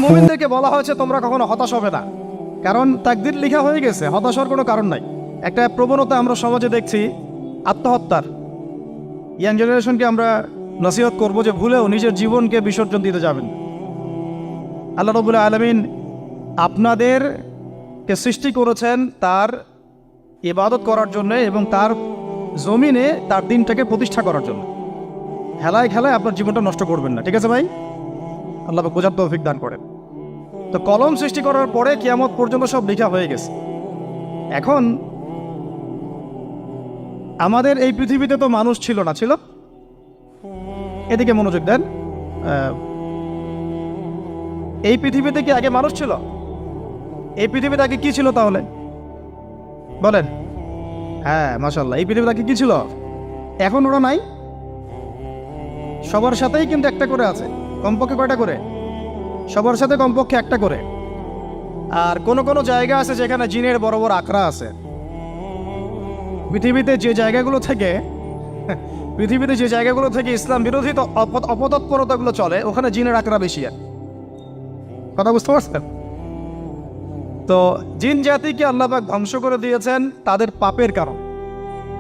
মুমিনদেরকে বলা হয়েছে তোমরা কখনো হতাশ হবে না, কারণ তাকদীর লেখা হয়ে গেছে, হতাশার কোনো কারণ নাই। একটা প্রবণতা আমরা সমাজে দেখছি আত্মহত্যার। ইয়াং জেনারেশনকে আমরা নসিহত করব যে ভুলেও নিজের জীবনকে বিসর্জন দিতে যাবেন। আল্লাহ রাব্বুল আলামিন আপনাদেরকে সৃষ্টি করেছেন তার ইবাদত করার জন্য এবং তার জমিনে তার দিনটাকে প্রতিষ্ঠা করার জন্য। খেলায় খেলায় আপনার জীবনটা নষ্ট করবেন না, ঠিক আছে ভাই? আল্লাহ বোঝার তৌফিক দান করেন। তো কলম সৃষ্টি করার পরে কিয়ামত পর্যন্ত সব লেখা হয়ে গেছে। এখন আমাদের এই পৃথিবীতে তো মানুষ ছিল না, ছিল? এদিকে মনোযোগ দেন। এই পৃথিবীতে কি আগে মানুষ ছিল? এই পৃথিবীতে আগে কি ছিল তাহলে বলেন? হ্যাঁ, মাশাআল্লাহ। এই পৃথিবীতে আগে কি ছিল? এখন ওরা নাই? সবার সাথেই কিন্তু একটা করে আছে। কমপক্ষে কয়টা করে? সবার সাথে কমপক্ষে একটা করে। আর কোন কোন জায়গা আছে যেখানে জিনের বড় বড় আখড়া আছে। পৃথিবীতে যে জায়গাগুলো থেকে ইসলাম বিরোধী অপতৎপরতাগুলো চলে, ওখানে জিনের আখড়া বেশি। কথা বুঝতে পারছেন? তো জিন জাতিকে আল্লাহ পাক ধ্বংস করে দিয়েছেন তাদের পাপের কারণ,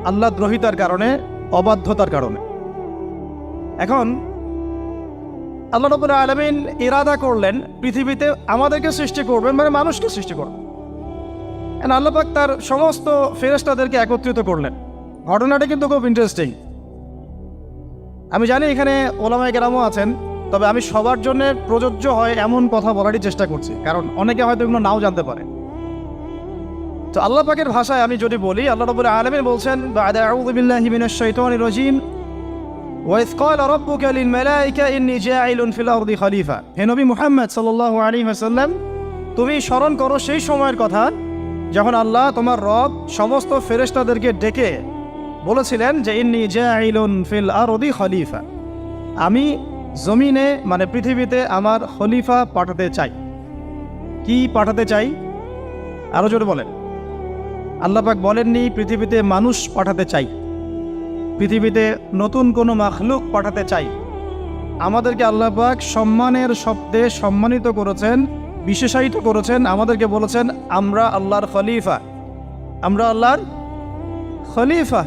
আল্লাহ দ্রোহিতার কারণে, অবাধ্যতার কারণে। এখন আল্লাহ রাব্বুল আলামিন ইরাদা করলেন পৃথিবীতে আমাদেরকে সৃষ্টি করবেন, মানে মানুষকে সৃষ্টি করবেন। আল্লাহ পাক তার সমস্ত ফেরেশতাদেরকে একত্রিত করলেন। ঘটনাটা কিন্তু খুব ইন্টারেস্টিং। আমি জানি এখানে ওলামায়ে কেরামও আছেন, তবে আমি সবার জন্য প্রযোজ্য হয় এমন কথা বলারই চেষ্টা করছি, কারণ অনেকে হয়তো এগুলো নাও জানতে পারে। তো আল্লাহ পাকের ভাষায় আমি যদি বলি, আল্লাহ রাব্বুল আলামিন বলছেন, বা'দা আউযু বিল্লাহি মিনাশ শাইতানির রাজীম, ওয়াইয ক্বালা রাব্বুকা লিল মালাইকা ইন্নী জাইলুন ফিল আরদি খলিফা। হে নবী মুহাম্মদ সাল্লাল্লাহু আলাইহি ওয়াসাল্লাম, তুমি স্মরণ করো সেই সময়ের কথা যখন আল্লাহ তোমার রব সমস্ত ফেরেশতাদেরকে ডেকে বলেছিলেন যে ইন্নী জাইলুন ফিল আরদি খলিফা, আমি জমিনে মানে পৃথিবীতে আমার খলিফা পাঠাতে চাই। কি পাঠাতে চাই? আরো জোরে বলেন। আল্লাহ পাক বলেননি পৃথিবীতে মানুষ পাঠাতে চাই, পৃথিবীতে নতুন কোনো মাখলুক পাঠাতে চাই। আমাদেরকে আল্লাহ পাক সম্মানের শব্দে সম্মানিত করেছেন, বিশেষায়িত করেছেন। আমাদেরকে বলেছেন আমরা আল্লাহর খলিফা, আমরা আল্লাহর খলিফা।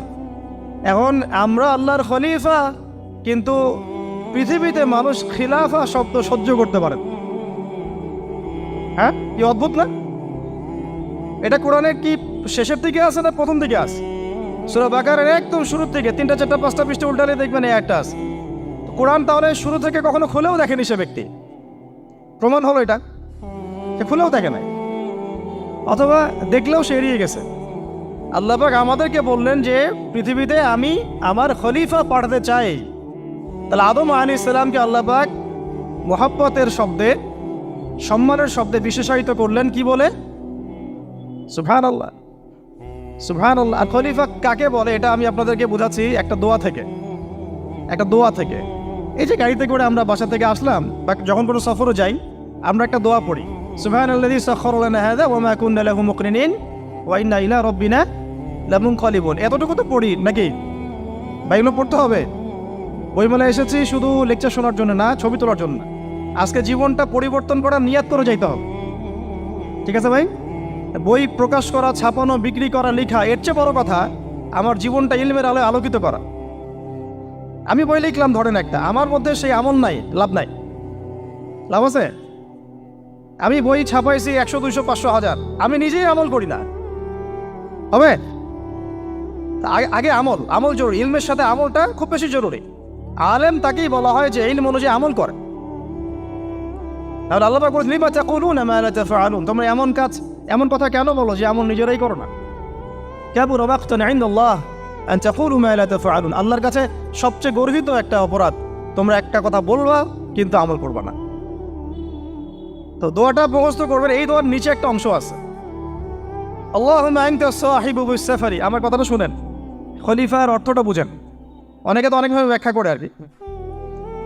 এখন আমরা আল্লাহর খলিফা, কিন্তু পৃথিবীতে মানুষ খিলাফা শব্দ সহ্য করতে পারে। হ্যাঁ, কি অদ্ভুত না? এটা কোরআনের কি শেষের দিকে আছে না প্রথম দিকে আছে? সূরা বাকারার একদম শুরুর থেকে 3টা 4টা 5টা পৃষ্ঠা উল্টালে দেখবেন এই একটা আছে। কোরআন তাহলে শুরু থেকে কখনো খুলেও দেখেনি সে ব্যক্তি। প্রমাণ হলো এটা, সে খুলেও দেখে নাই, অথবা দেখলেও সে এড়িয়ে গেছে। আল্লাহ পাক আমাদেরকে বললেন যে পৃথিবীতে আমি আমার খলিফা পাঠাতে চাই। তাহলে আদম আলাইহিস সালামকে আল্লাহ পাক মুহাব্বতের শব্দে, সম্মানের শব্দে বিশেষায়িত করলেন কি বলে? সুবহানাল্লাহ, সুবহানাল্লাহ। আর খলিফা কাকে বলে এটা আমি আপনাদেরকে বোঝাচ্ছি একটা দোয়া থেকে। এই যে গাড়িতে করে আমরা বাসা থেকে আসলাম বা যখন কোনো সফরে যাই, আমরা একটা দোয়া পড়ি, সুবহানাল্লাযী সাখখারা লানা হাযা ওয়া মা কুন্না লাহু মুকরিনিন ওয়া ইন্না ইলা রাব্বিনা লামুনকালিবুন। এতটুকু তো পড়ি নাকি? বা এগুলো পড়তে হবে? বইমেলায় এসেছি শুধু লেকচার শোনার জন্য না, ছবি তোলার জন্য না। আজকে জীবনটা পরিবর্তন করার নিয়াত করে যাইতে হবে, ঠিক আছে ভাই? বই প্রকাশ করা, ছাপানো, বিক্রি করা, লেখা, এর চেয়ে বড় কথা আমার জীবনটা ইলমের আলোয় আলোকিত করা। আমি বই লিখলাম ধরেন একটা, আমার মধ্যে সেই আমল নাই, লাভ নাই। লাভ আছে? আমি বই ছাপাইছি 100, 200, 500, 1000, আমি নিজেই আমল করি না, হবে? আগে আমল জরুরি। ইলমের সাথে আমলটা খুব বেশি জরুরি। আলেম তাকেই বলা হয় যে ইলম অনুযায়ী আমল করে। তাহলে আল্লাহ পাক বলেন লিমা তাকুলুনা মা লা তাফআলুন, তোমরা এমন কথা কেন বলো যে আমল নিজেরাই করো না? কাবুরা মাকতান ইনদাল্লাহ আন তাকুলু মা লা তাফআলুন, আল্লাহর কাছে সবচেয়ে গর্হিত একটা অপরাধ তোমরা একটা কথা বলবা কিন্তু আমল করবা না। তো দোয়াটা মুখস্থ করবেন। এই দোয়ার নিচে একটা অংশ আছে, আল্লাহুম্মা আনতা সাহিবু বিস সাফারি। আমার কথাটা শুনেন, খলিফার অর্থটা বুঝেন। অনেকে তো অনেকভাবে ব্যাখ্যা করে আর কি।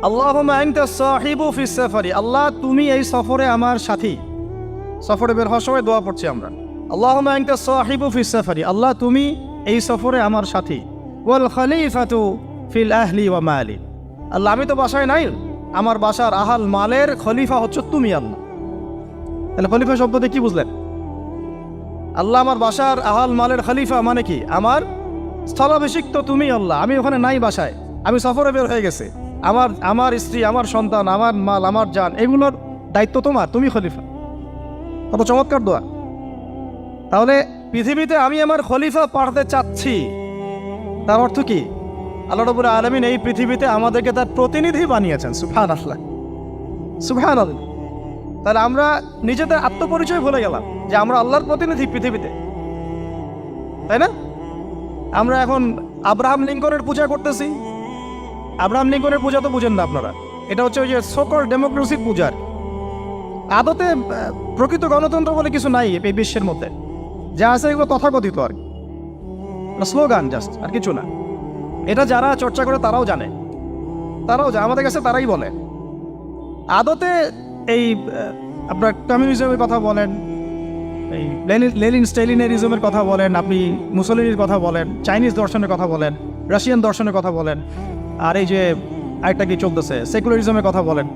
আল্লাহুম্মা আনতা সাহিবু ফিস সাফারি, আল্লাহ তুমি এই সফরে আমার সাথী। সফরে বের হওয়ার সময় দোয়া পড়ছি আমরা, আল্লাহুম্মা আনতা সাহিবু ফিস সাফারি, আল্লাহ তুমি এই সফরে আমার সাথী। ওয়াল খলিফাতু ফিল আহলি ওয়া মালি, আল্লাহ আমি তো বাসায় নাই, আমার বাসার আহাল মালের খলিফা হচ্ছে তুমি আল্লাহ। তাহলে খলিফা শব্দতে কি বুঝলেন? আল্লাহ আমার বাসার আহাল মালের খলিফা মানে কি? আমার স্থলাভিষিক্ত তুমি আল্লাহ, আমি ওখানে নাই বাসায়, আমি সফরে বের হয়ে গেছে, আমার স্ত্রী, আমার সন্তান, আমার মাল, আমার জান, এগুলোর দায়িত্ব তোমার, তুমি খলিফা। কত চমৎকার দোয়া। তাহলে পৃথিবীতে আমি আমার খলিফা পাঠাতে চাচ্ছি, তার অর্থ কি? আল্লাহ রাব্বুল আলামিন এই পৃথিবীতে আমাদেরকে তার প্রতিনিধি বানিয়েছেন। সুবহানাল্লাহ, সুবহানাল্লাহ। তাহলে আমরা নিজেদের আত্মপরিচয় ভুলে গেলাম যে আমরা আল্লাহর প্রতিনিধি পৃথিবীতে, তাই না? আমরা এখন আব্রাহাম লিঙ্কনের পূজা করতেছি। আব্রাহাম লিঙ্কনের পূজা তো বুঝেন না আপনারা, এটা হচ্ছে ওই যে সোকল ডেমোক্রেসির পূজার। আদতে প্রকৃত গণতন্ত্র বলে কিছু নাই এই বিশ্বের মধ্যে, যা আছে এগুলো তথাকথিত আর কি, স্লোগান জাস্ট, আর কিছু না। এটা যারা চর্চা করে তারাও জানে, আমাদের কাছে তারাই বলে। আদতে এই আপনার কমিউনিজমের কথা বলেন, এই লেনিন স্টেলিনারিজমের কথা বলেন, আপনি মুসলিনের কথা বলেন, চাইনিজ দর্শনের কথা বলেন, রাশিয়ান দর্শনের কথা বলেন, আর এই যে আরেকটা কি চলতেছে সেকুলারিজমের কথা বলেন,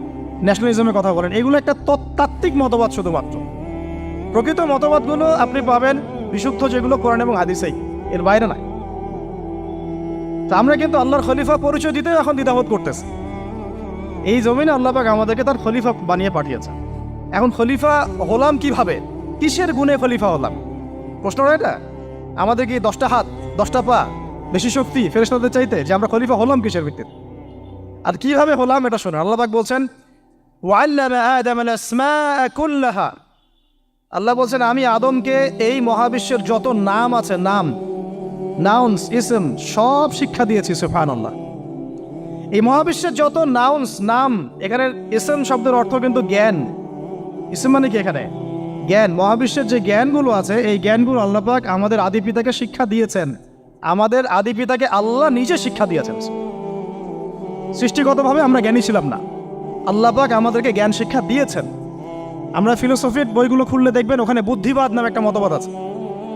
ন্যাশনালিজমের কথা বলেন, এগুলো একটা তাত্ত্বিক মতবাদ শুধুমাত্র। প্রকৃত মতবাদগুলো আপনি পাবেন বিশুদ্ধ যেগুলো কোরআন এবং হাদিসেই, এর বাইরে নাই। তা আমরা কিন্তু আল্লাহর খলিফা পরিচয় দিতে এখন দ্বিধাবোধ করতেছি। এই জমিনে আল্লাহ পাক আমাদেরকে তার খলিফা বানিয়ে পাঠিয়েছে। এখন খলিফা হলাম কিভাবে? কিসের গুণে খলিফা হলাম? প্রশ্নটা এটা। আমাদের কি 10টা হাত, 10টা পা, বেশি শক্তি ফেরেশতাদের চাইতে, যে আমরা খলিফা হলাম কিসের ভিত্তিতে? আর কিভাবে হলাম এটা শুনুন। আল্লাহ পাক বলছেন, ওয়াল্লামা আদামাল আসমাআ কুল্লাহা। আল্লাহ বলছেন আমি আদমকে এই মহাবিশ্বের যত নাম আছে, নাউন্স, ইসম, সব শিক্ষা দিয়েছি। সুবহানাল্লাহ। এই মহাবিশ্বের যত নাম, এখানে ইসম শব্দের অর্থ কিন্তু জ্ঞান। ইসম মানে কি? এখানে জ্ঞান। মহাবিশ্বের যে জ্ঞানগুলো আছে, এই জ্ঞানগুলো আল্লাহ পাক আমাদের আদি পিতাকে শিক্ষা দিয়েছেন। আমাদের আদি পিতাকে আল্লাহ নিজে শিক্ষা দিয়েছেন। সৃষ্টিগতভাবে আমরা জ্ঞানী ছিলাম না, আল্লাহ পাক আমাদেরকে জ্ঞান শিক্ষা দিয়েছেন। আমরা ফিলোসফির বইগুলো খুললে দেখবেন ওখানে বুদ্ধিবাদ নামে একটা মতবাদ আছে।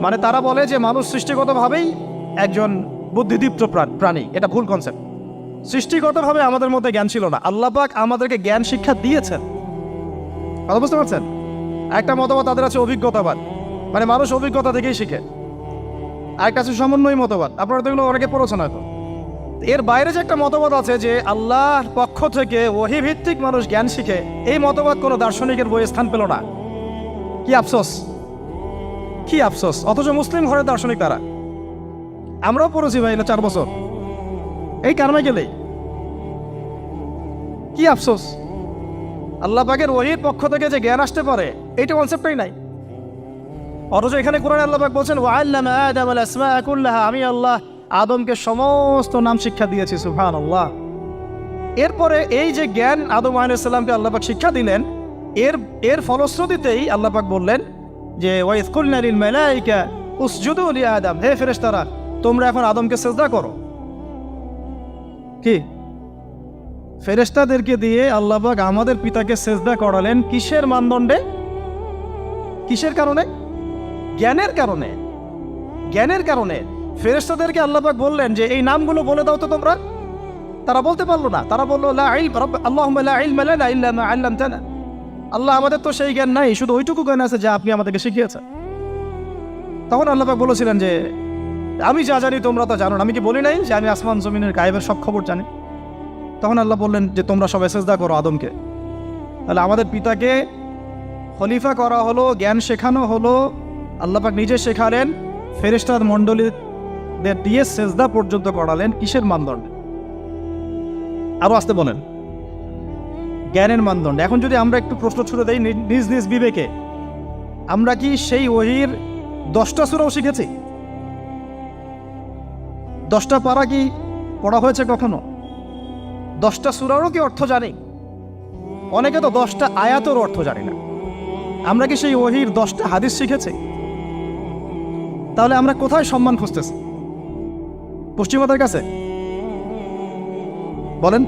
মানে তারা বলে যে মানুষ সৃষ্টিগতভাবেই একজন বুদ্ধিদীপ্ত প্রাণী। এটা ভুল কনসেপ্ট। সৃষ্টিগতভাবে আমাদের মধ্যে জ্ঞান ছিল না, আল্লাহ পাক আমাদেরকে জ্ঞান শিক্ষা দিয়েছেন। কথা বুঝতে পারছেন? একটা মতবাদ তাদের আছে অভিজ্ঞতাবাদ, মানে মানুষ অভিজ্ঞতা থেকেই শিখে। আরেকটা আছে সমন্বয় মতবাদ, আপনারা তো এগুলো অনেকে পড়েছেন হয়তো। এর বাইরে যে একটা মতবাদ আছে যে আল্লাহর পক্ষ থেকে ওহী ভিত্তিক মানুষ জ্ঞান শিখে, এই মতবাদ কোনো দার্শনিকের বইয়ে স্থান পেল না। কি আফসোস, কি আফসোস। অথচ মুসলিম ঘরের দার্শনিক তারা। আমরাও পড়েছি ভাই, 4 বছর এই কারণে গেলেই। কি আফসোস, আল্লাহ পাকের ওহীর পক্ষ থেকে যে জ্ঞান আসতে পারে এইটা কনসেপ্টই নাই। অথচ এখানে কোরআনে আল্লাহ পাক বলছেন, ওয়াল্লামা আদামাল আসমাআ কুল্লাহা, আমি আল্লাহ আদমকে সমস্ত নাম শিক্ষা দিয়েছি। সুবহানাল্লাহ। এরপরে এই যে জ্ঞান আদম আলাইহিস সালামকে আল্লাহ পাক শিক্ষা দিলেন, এর ফলশ্রুতিতেই আল্লাহ পাক বললেন যে ওয়াইয কুলনা লিল মালাইকা উসজুদু লি আদম, হে ফেরেশতারা তোমরা এখন আদমকে সিজদা করো। কি ফেরেশতাদেরকে দিয়ে আল্লাহ পাক আমাদের পিতাকে সিজদা করালেন কিসের মানদণ্ডে? কিসের কারণে? জ্ঞানের কারণে। জ্ঞানের কারণে ফেরেশতাদেরকে আল্লাহ পাক বললেন যে এই নামগুলো বলে দাও তো তোমরা। তারা বলতে পারলো না। তারা বললো লা ইলম আল্লাহুম্মা লা ইলমা লানা ইল্লা মা আল্লামতানা। আল্লাহ আমাদের তো সেই জ্ঞান নাই, শুধু ওইটুকু জ্ঞান আছে যা আপনি আমাদেরকে শিখিয়েছেন। তখন আল্লাহ পাক বলেছিলেন যে আমি যা জানি তোমরা তো জানো না। আমি কি বলি নাই যে আমি আসমান জমিনের গায়েবের সব খবর জানি? তখন আল্লাহ বললেন যে তোমরা সবাই সিজদা করো আদমকে। তাহলে আমাদের পিতাকে খলিফা করা হলো, জ্ঞান শেখানো হলো, আল্লাহ পাক নিজে শেখালেন, ফেরেশতার মণ্ডলীদের দিয়ে সিজদা পর্যন্ত করালেন। কিসের মানদণ্ডে? আরো আসতে বলেন, জ্ঞানের মানদণ্ডে। এখন যদি আমরা একটু প্রশ্ন ছুড়ে দেই নিজ নিজ বিবেকে, আমরা কি সেই ওহীর 10টা সূরাও শিখেছি? 10টা পারা কি পড়া হয়েছে কখনো? 10টা সূরারও কি অর্থ জানি? অনেকে তো 10টা আয়াতের অর্থ জানি না। আমরা কি সেই ওহীর 10টা হাদিস শিখেছি? তাহলে আমরা কোথায় সম্মান খুঁজতেছি? পশ্চিমাদের কাছে? বলেন।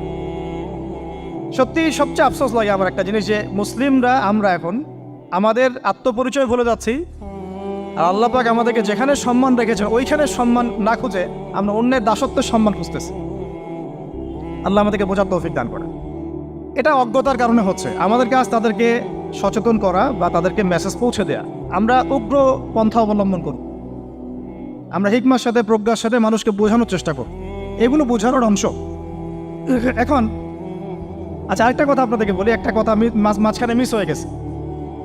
সত্যি সবচেয়ে আফসোস লাগে আমার একটা জিনিস, যে মুসলিমরা আমরা এখন আমাদের আত্মপরিচয় ভুলে যাচ্ছি, আর আল্লাহ পাক আমাদেরকে যেখানে সম্মান রেখেছে ওইখানে সম্মান না খুঁজে আমরা অন্যের দাসত্বের সম্মান খুঁজতেছি। আল্লাহ আমাদেরকে বোঝার তৌফিক দান করে। এটা অজ্ঞতার কারণে হচ্ছে। আমাদের কাজ তাদেরকে সচেতন করা বা তাদেরকে মেসেজ পৌঁছে দেয়া। আমরা উগ্র পন্থা অবলম্বন করব, আমরা হিকমার সাথে প্রজ্ঞার সাথে মানুষকে বোঝানোর চেষ্টা করব, এগুলো বোঝানোর অংশ। এখন আচ্ছা, আরেকটা কথা আপনাদেরকে বলি, একটা কথা আমি মাঝখানে মিস হয়ে গেছে।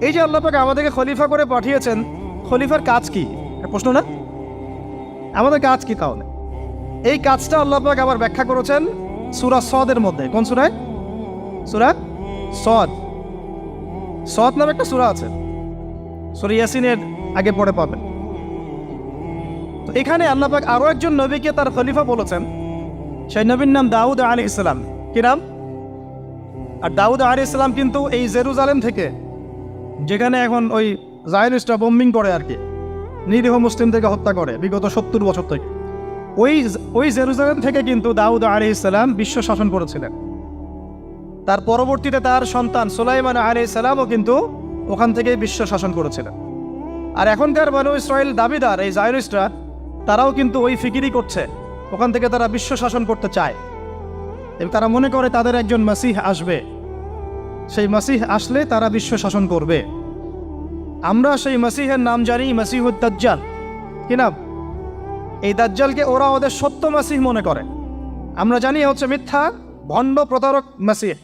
এই যে আল্লাহ পাক আমাদেরকে খলিফা করে পাঠিয়েছেন, খলিফার কাজ কি? প্রশ্ন না? আমাদের কাজ কি তাহলে? এই কাজটা আল্লাহ পাক আবার ব্যাখ্যা করেছেন সূরা সদের মধ্যে। কোন সূরায়? সূরা সদ। সদ নামে একটা সূরা আছে, সূরা ইয়াসিনের আগে পড়ে পাবেন। তো এখানে আল্লাহ পাক আরো একজন নবীকে তার খলিফা বলেছেন। সেই নবীর নাম দাউদ আলাইহিস সালাম। কি নাম? আর দাউদ আলাইহিস সালাম কিন্তু এই জেরুজালেম থেকে, যেখানে এখন ওই জায়নিস্টরা বোম্বিং করে আর কি, নিরীহ মুসলিমদেরকে হত্যা করে বিগত 70 বছর থেকে, ওই জেরুজালেম থেকে কিন্তু দাউদ আলাইহিস সালাম বিশ্ব শাসন করেছিলেন। তার পরবর্তীতে তার সন্তান সুলাইমান আলাইহিস সালামও কিন্তু ওখান থেকে বিশ্ব শাসন করেছিলেন। আর এখনকার বনু ইসরাইল দাবিদার এই জায়নিস্টরা, তারাও কিন্তু ওই ফিকিরই করছে, ওখান থেকে তারা বিশ্ব শাসন করতে চায় এবং তারা মনে করে তাদের একজন মাসিহ আসবে, সেই মাসিহ আসলে তারা বিশ্ব শাসন করবে। আমরা সেই মাসিহের নাম জানি মাসিহুদ দাজ্জাল। কি নাম? এই দাজ্জালকে ওরা ওদের সত্য মাসিহ মনে করে, আমরা জানি হচ্ছে মিথ্যা ভণ্ড প্রতারক মাসিহ,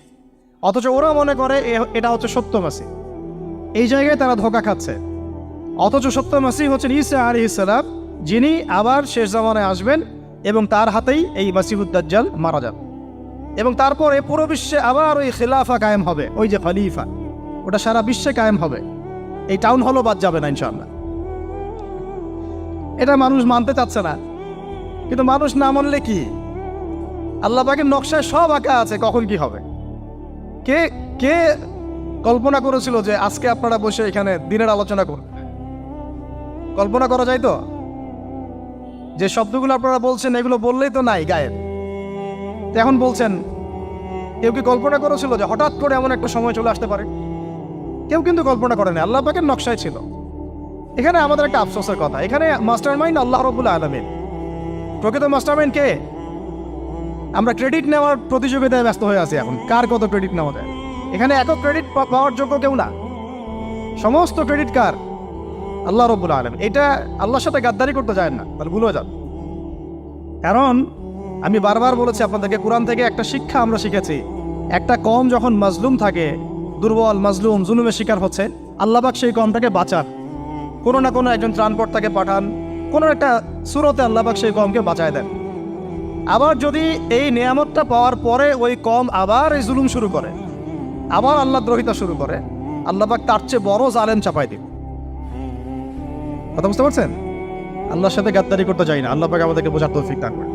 অথচ ওরা মনে করে এটা হচ্ছে সত্য মাসিহ। এই জায়গায় তারা ধোঁকা খাচ্ছে। অথচ সত্য মাসিহ হচ্ছেন ঈসা আলাইহিস সালাম, যিনি আবার শেষ জামানায় আসবেন এবং তার হাতেই এই মাসিহুদ দাজ্জাল মারা যাবে এবং তারপরে পুরো বিশ্বে আবার ওই খিলাফা কায়েম হবে। ওই যে খলিফা, ওটা সারা বিশ্বে কায়েম হবে। এই টাউন হলও বাদ যাবে না ইনশাআল্লাহ। এটা মানুষ মানতে চাচ্ছে না, কিন্তু মানুষ না মানলে কি? আল্লাহ পাকের নকশায় সব আঁকা আছে কখন কি হবে। কে কে কল্পনা করেছিল যে আজকে আপনারা বসে এখানে দিনের আলোচনা করবেন? কল্পনা করা যায় তো? যে শব্দগুলো আপনারা বলছেন এগুলো বললেই তো নাই গায়েব, এখন বলছেন। কেউ কি কল্পনা করেছিল যে হঠাৎ করে এমন একটা সময় চলে আসতে পারে? কেউ কিন্তু কল্পনা করেনি, আল্লাহ পাকের নকশায় ছিল। এখানে আমাদের একটা আফসোসের কথা, এখানে মাস্টার মাইন্ড আল্লাহ রাব্বুল আলামিন। প্রকৃত মাস্টার মাইন্ড কে? আমরা ক্রেডিট নেওয়ার প্রতিযোগিতায় ব্যস্ত হয়ে আছি এখন, কার কত ক্রেডিট নেওয়া যায়। এখানে একক ক্রেডিট পাওয়ার যোগ্য কেউ না, সমস্ত ক্রেডিট কার? আল্লাহ রাব্বুল আলামিন। এটা আল্লাহর সাথে গাদ্দারি করতে যায় না, তাহলে ভুলে যান। কারণ আমি বারবার বলেছি আপনাদেরকে, কোরআন থেকে একটা শিক্ষা আমরা শিখেছি, একটা কম যখন মাজলুম থাকে, দুর্বল মাজলুম জুলুমের শিকার হচ্ছে, আল্লাহ পাক সেই কমটাকে বাঁচান, কোনো না কোনো একজন ত্রাণকর্তাকে পাঠান, কোনো একটা সূরতে আল্লাহ পাক সেই কমকে বাঁচায় দেন। আবার যদি এই নিয়ামতটা পাওয়ার পরে ওই কম আবার এই জুলুম শুরু করে, আবার আল্লাহ দ্রোহিতা শুরু করে, আল্লাহ পাক তার চেয়ে বড় জালেম চাপাই দিন। কথা বুঝতে পারছেন? আল্লাহর সাথে গাদ্দারি করতে চাই না, আল্লাহ পাক আমাদেরকে বোঝার তৌফিক দান করেন।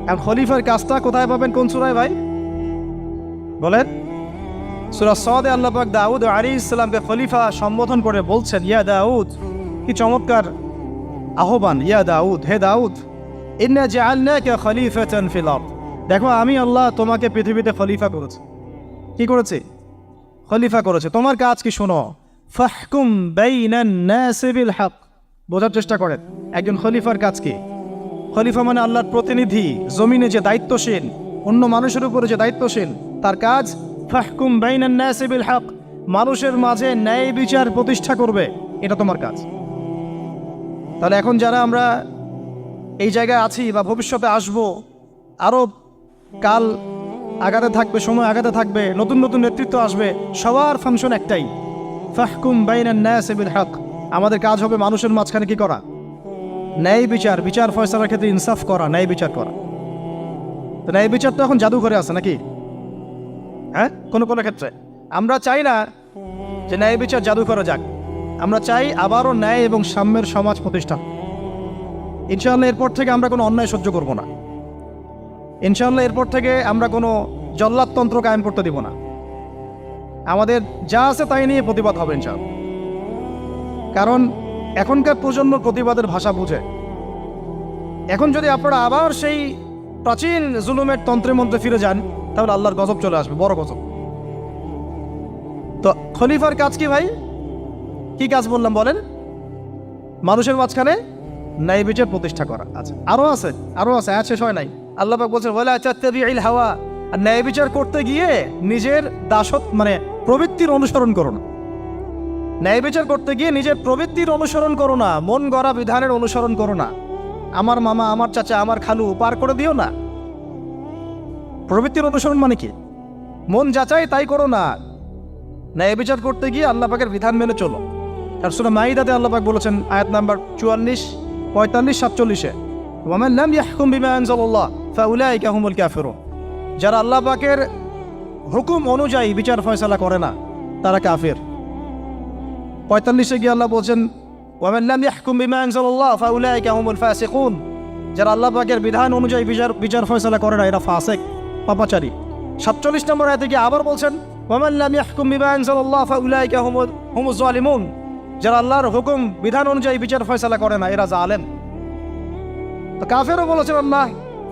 এখন খলিফার কাজটা কোথায় পাবেন? কোন সূরায় ভাই বলেন? সূরা সদে আল্লাহ পাক দাউদ আলাইহিস সালামকে খলিফা সম্বোধন করে বলছেন, ইয়া দাউদ। কি চমৎকার আহ্বান! ইয়া দাউদ, হে দাউদ, ইন্না জাআলনাকা খলিফাতান ফিল আরদ। দেখো, আমি আল্লাহ তোমাকে পৃথিবীতে খলিফা করেছি। কি করেছি? খলিফা করেছে। তোমার কাজ কি শোনো। ফাহকুম বাইনান নাসি বিল হক। বোঝার চেষ্টা করেন একজন খলিফার কাজ কি। খলিফা মানে আল্লাহর প্রতিনিধি, জমিনে যে দায়িত্বশীল, অন্য মানুষের উপরে যে দায়িত্বশীল, তার কাজ ফাহকুম বাইনান নাসি বিল হক, মানুষের মাঝে ন্যায় বিচার প্রতিষ্ঠা করবে, এটা তোমার কাজ। তাহলে এখন যারা আমরা এই জায়গায় আছি বা ভবিষ্যতে আসব, আরও কাল আগাতে থাকবে, সময় আগাতে থাকবে, নতুন নতুন নেতৃত্ব আসবে, সবার ফাংশন একটাই, ফাহকুম বাইনান নাসি বিল হক। আমাদের কাজ হবে মানুষের মাঝখানে কি করা? ন্যায় বিচার, বিচার ফয়সালার ক্ষেত্রে ইনসাফ করা, ন্যায় বিচার করা। তো ন্যায় বিচার তো এখন জাদুঘরে আছে নাকি? হ্যাঁ, কোনো কোনো ক্ষেত্রে আমরা চাই না যে ন্যায় বিচার জাদুঘরে যাক, আমরা চাই আবারও ন্যায় এবং সাম্যের সমাজ প্রতিষ্ঠা। ইনশাআল্লাহ এরপর থেকে আমরা কোনো অন্যায় সহ্য করব না। ইনশাআল্লাহ এরপর থেকে আমরা কোনো জল্লাদতন্ত্র কায়েম করতে দিব না। আমাদের যা আছে তাই নিয়ে প্রতিবাদ হবে ইনশাআল্লাহ। কারণ এখনকার প্রজন্ম প্রতিবাদের ভাষা বুঝে। এখন যদি আপনারা আবার সেই প্রাচীন জুলুমের তন্ত্রে মন্ত্রে ফিরে যান, তাহলে আল্লাহর গজব চলে আসবে, বড় গজব। তো খলিফার কাজ কি ভাই? কি কাজ বললাম বলেন? মানুষের মাঝখানে ন্যায় বিচার প্রতিষ্ঠা করা। আচ্ছা, আরো আছে, আয়াত শেষ হয় নাই। আল্লাহ পাক বলছেন ওয়ালা তাত্তাবিউল হাওয়া। আর ন্যায় বিচার করতে গিয়ে নিজের দাসত্ব মানে প্রবৃত্তির অনুসরণ করো না। ন্যায় বিচার করতে গিয়ে নিজের প্রবৃত্তির অনুসরণ করো না, মন গড়া বিধানের অনুসরণ করো না। আমার মামা, আমার চাচা, আমার খালু পার করে দিও না। প্রবৃত্তির অনুসরণ মানে কি? মন যাচাই তাই করো না। ন্যায় বিচার করতে গিয়ে আল্লাহ পাকের বিধান মেনে চলো। আর সূরা মাইদাতে আল্লাহ পাক বলেছেন আয়াত নাম্বার 44, 45, 47-এ, ওয়ামান লাম ইয়াহকুম বিমা আনজালাল্লাহ ফাউলাইকা হুমুল কাফিরুন। যারা আল্লাহ পাকের হুকুম অনুযায়ী বিচার ফয়সালা করে না তারা কাফির। 45-এ গিয়ে আল্লাহ বলছেন ওয়ামান লাম ইয়াহকুম বিমা আনজালাল্লাহ ফাউলাইকা হুমুল ফাসিকুন। যারা আল্লাহ পাকের বিধান অনুযায়ী বিচার ফয়সালা করে না এরা ফাসিক, পাপাচারী। 47 নম্বর আয়াতে গিয়ে আবার বলছেন ওয়ামান লাম ইয়াহকুম বিমা আনজালাল্লাহ ফাউলাইকা হুমুজ জালিমুন। যারা আল্লাহর হুকুম বিধান অনুযায়ী বিচার ফয়সালা করে না এরা জালেম। তো কাফেরও বলেছেন আল্লাহ,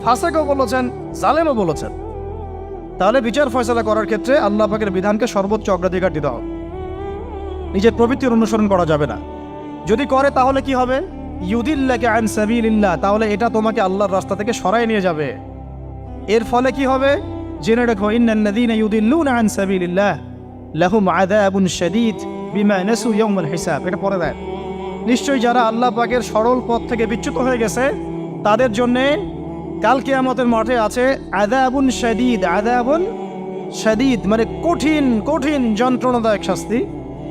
ফাসিকও বলেছেন, জালেমও বলেছেন। তাহলে বিচার ফয়সালা করার ক্ষেত্রে আল্লাহ পাকের বিধানকে সর্বোচ্চ অগ্রাধিকার দিতে হবে। নিজের প্রবৃত্তির অনুসরণ করা যাবে না। যদি করে তাহলে কি হবে? ইউদিল্লাকা আন সাবিলিল্লাহ, তাহলে এটা তোমাকে আল্লাহর রাস্তা থেকে সরায় নিয়ে যাবে। এর ফলে কি হবে? জেনে রাখো, ইন্নাল্লাযীনা ইউদিল্লুনা আন সাবিলিল্লাহ লাহুম আযাবুন শাদীদ বিমা নাসু ইয়াউমাল হিসাব। এটা পড়ে দেয়, নিশ্চয়ই যারা আল্লাহ পাকের সরল পথ থেকে বিচ্যুত হয়ে গেছে তাদের জন্যে কাল কিয়ামতের মাঠে আছে আযাবুন শাদীদ। আযাবুন শাদীদ মানে কঠিন কঠিন যন্ত্রণাদায়ক শাস্তি,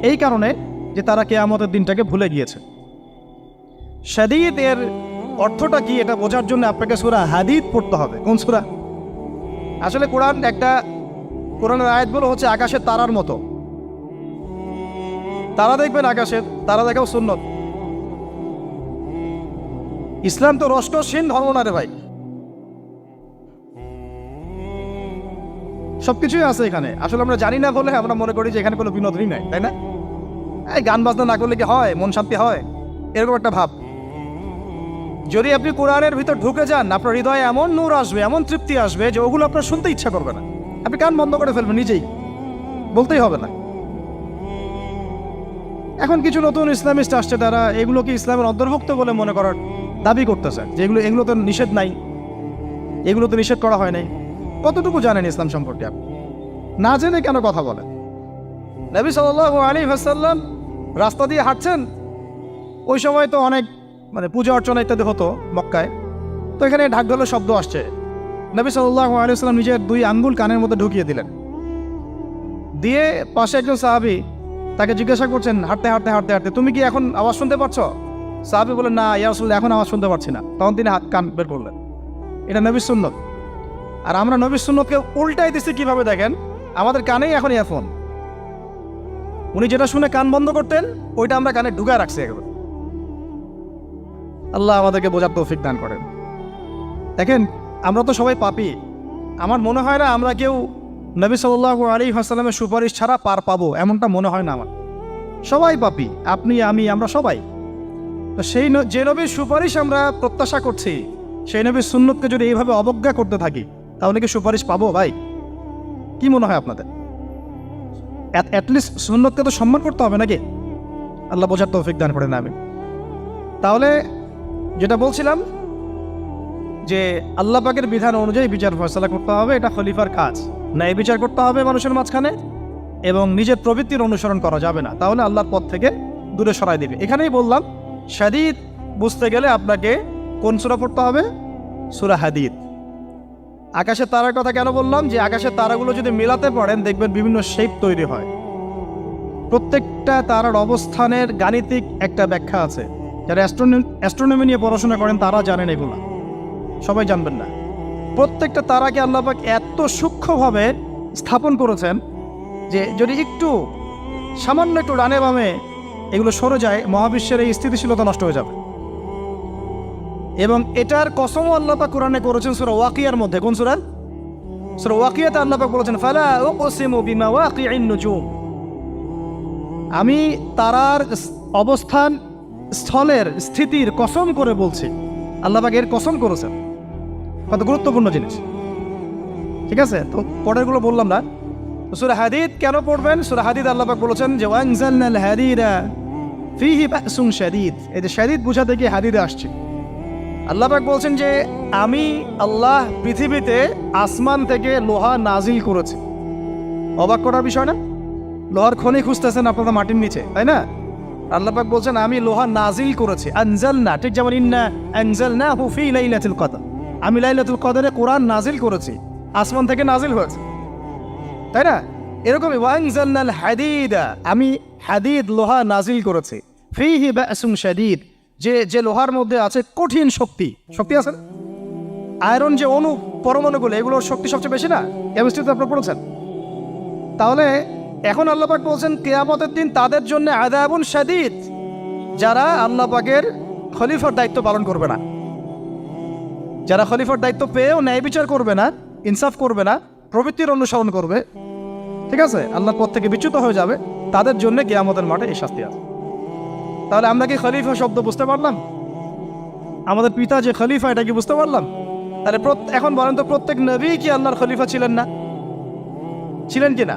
এই কারণে যে তারা কিয়ামতের দিনটাকে ভুলে গিয়েছে। শাদীদ এর অর্থটা কি এটা বোঝার জন্য আপনাকে সূরা হাদীদ পড়তে হবে। কোন সূরা? আসলে কোরআনের আয়াতগুলো হচ্ছে আকাশের তারার মতো। তারা দেখবেন আকাশের, তারা দেখাও সুন্নত। ইসলাম তো রসকসহীন ধর্ম না রে ভাই, সবকিছুই আছে এখানে। আসলে আমরা জানি না বলে আমরা মনে করি যে এখানে কোনো বিনোদনই নাই, তাই না? এই গান বাজনা না করলে কি হয়? মন শান্তি হয়? এরকম একটা ভাব। যদি আপনি কোরআনের ভিতর ঢুকে যান, আপনার হৃদয়ে এমন নূর আসবে, এমন তৃপ্তি আসবে যে ওগুলো আপনার শুনতে ইচ্ছা করবে না। আপনি কান বন্ধ করে ফেলবেন নিজেই, বলতেই হবে না। এখন কিছু নতুন ইসলামিস্ট আসছে, তারা এগুলোকে ইসলামের অন্তর্ভুক্ত বলে মনে করার দাবি করতেছে যে এগুলো তো নিষেধ নাই, এগুলো তো নিষেধ করা হয় নাই। কতটুকু জানেন ইসলাম সম্পর্কে আপনি? না জেনে কেন কথা বলেন? নবী সাল্লাল্লাহু আলাইহি ওয়াসাল্লাম রাস্তা দিয়ে হাঁটছেন, ওই সময় তো অনেক পূজা অর্চনা ইত্যাদি হতো মক্কায়। তো এখানে ঢাক ঢোলের শব্দ আসছে। নবী সাল্লাল্লাহু আলাইহি ওয়াসাল্লাম নিজের 2 আঙ্গুল কানের মধ্যে ঢুকিয়ে দিলেন, দিয়ে পাশে একজন সাহাবী তাকে জিজ্ঞাসা করছেন হাঁটতে হাঁটতে হাঁটতে হাঁটতে, তুমি কি এখন আওয়াজ শুনতে পাচ্ছ? সাহাবী বলেন, না ইয়া রাসূলুল্লাহ, এখন আওয়াজ শুনতে পাচ্ছি না। তখন তিনি কান বের করলেন। এটা নবীর সুন্নত। আর আমরা নবীর সুন্নতকে উল্টাই দিচ্ছি কিভাবে দেখেন, আমাদের কানেই এখন ইয়ারফোন। উনি যেটা শুনে কান বন্ধ করতেন ওইটা আমরা কানে ঢুকায় রাখছি একবার। আল্লাহ আমাদেরকে বোঝার তৌফিক দান করেন। দেখেন, আমরা তো সবাই পাপী। আমার মনে হয় না আমরা কেউ নবী সাল্লাল্লাহু আলাইহি ওয়াসাল্লামের সুপারিশ ছাড়া পার পাবো, এমনটা মনে হয় না আমার। সবাই পাপী, আপনি আমি আমরা সবাই। তো যে নবীর সুপারিশ আমরা প্রত্যাশা করছি, সেই নবীর সুন্নতকে যদি এইভাবে অবজ্ঞা করতে থাকি তাহলে কি সুপারিশ পাবো ভাই? কি মনে হয় আপনাদের? অ্যাটলিস্ট সুন্নতকে তো সম্মান করতে হবে নাকি? আল্লাহ বোঝার তৌফিক দান করেন। আমি তাহলে যেটা বলছিলাম যে আল্লাহ পাকের বিধান অনুযায়ী বিচার ফয়সালা করতে হবে, এটা খলিফার কাজ। ন্যায় বিচার করতে হবে মানুষের মাঝখানে, এবং নিজের প্রবৃত্তির অনুসরণ করা যাবে না, তাহলে আল্লাহর পথ থেকে দূরে সরাই দেবে। এখানেই বললাম শাদীদ বুঝতে গেলে আপনাকে কোন সূরা পড়তে হবে? সূরা হাদীদ। আকাশের তারার কথা কেন বললাম? যে আকাশের তারাগুলো যদি মেলাতে পারেন দেখবেন বিভিন্ন শেপ তৈরি হয়। প্রত্যেকটা তারার অবস্থানের গাণিতিক একটা ব্যাখ্যা আছে। যারা অ্যাস্ট্রোনমি নিয়ে পড়াশোনা করেন তারা জানেন, এগুলো সবাই জানবেন না। প্রত্যেকটা তারাকে আল্লাহ পাক এত সূক্ষ্মভাবে স্থাপন করেছেন যে যদি সামান্য একটু ডানে বামে এগুলো সরে যায়, মহাবিশ্বের এই স্থিতিশীলতা নষ্ট হয়ে যাবে। এবং এটার কসমও আল্লাহ পাক কোরআনে করেছেন সূরা ওয়াকিয়ার মধ্যে। কোন সূরা? সূরা ওয়াকিয়াতে আল্লাহ পাক বলেছেন, ফালা উকসিমু বিমাওয়াকিইন নুজুম। আমি তারার অবস্থান স্থলের স্থিতির কসম করে বলছি। আল্লাহ পাক এর কসম করেছেন। কত গুরুত্বপূর্ণ জিনিস, ঠিক আছে? তো পরেরগুলো বললাম না। সূরা হাদীদ কেন পড়বেন? সূরা হাদীদ আল্লাহ পাক বলেছেন যে ওয়ানজালনাল হাদীদা ফীহি বাসুন শাদীদ। এই যে শাদীদ বোঝাতে গিয়ে হাদীদে আসছে। আল্লাহ পাক বলছেন যে আমি আল্লাহ পৃথিবীতে আসমান থেকে লোহা নাজিল করেছি। অবাক করার বিষয় না? লোহার খনি খুঁজতেছেন আপনারা মাটির নিচে, তাই না? আল্লাহ পাক বলছেন আমি লোহা নাজিল করেছি, আনজালনা, ঠিক যেমন ইন্না আনজালনাহু ফি লাইলাতুল কদর, আমি লাইলাতুল কদরে কোরআন নাজিল করেছি, আসমান থেকে নাজিল হয়েছে, তাই না? এরকমই ওয়ানজালনাল হাদিদা, আমি হাদিদ লোহা নাজিল করেছি, ফিহি বাসুন শাদীদ, যে লোহার মধ্যে আছে কঠিন শক্তি আছে না? আয়রন যে অণু পরমাণুগুলো, এগুলোর শক্তি সবচেয়ে বেশি না? কেমিস্ট্রিতে আপনারা পড়েছেন। তাহলে এখন আল্লাহ পাক বলছেন কিয়ামতের দিন তাদের জন্য আযাবুন শাদীদ, যারা আল্লাহ পাকের খলিফার দায়িত্ব পালন করবে না, যারা খলিফার দায়িত্ব পেয়েও ন্যায় বিচার করবে না, ইনসাফ করবে না, প্রবৃত্তির অনুসরণ করবে, ঠিক আছে, আল্লাহর পথ থেকে বিচ্যুত হয়ে যাবে, তাদের জন্য কিয়ামতের মাঠে এই শাস্তি আছে। তাহলে আমরা কি খলিফা শব্দ বুঝতে পারলাম? আমাদের পিতা যে খলিফা, এটা কি বুঝতে পারলাম? তাহলে এখন বলেন তো, প্রত্যেক নবী কি আল্লাহর খলিফা ছিলেন না? ছিলেন কি না?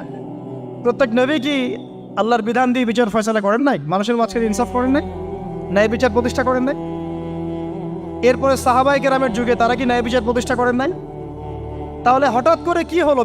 প্রত্যেক নবী কি আল্লাহর বিধান দিয়ে বিচার ফয়সালা করেন নাই? মানুষের মাঝখানে ইনসাফ করেন নাই? ন্যায় বিচার প্রতিষ্ঠা করেন নাই? এরপরে সাহাবায়ে কেরামের যুগে তারা কি ন্যায় বিচার প্রতিষ্ঠা করেন নাই? তাহলে হঠাৎ করে কি হলো?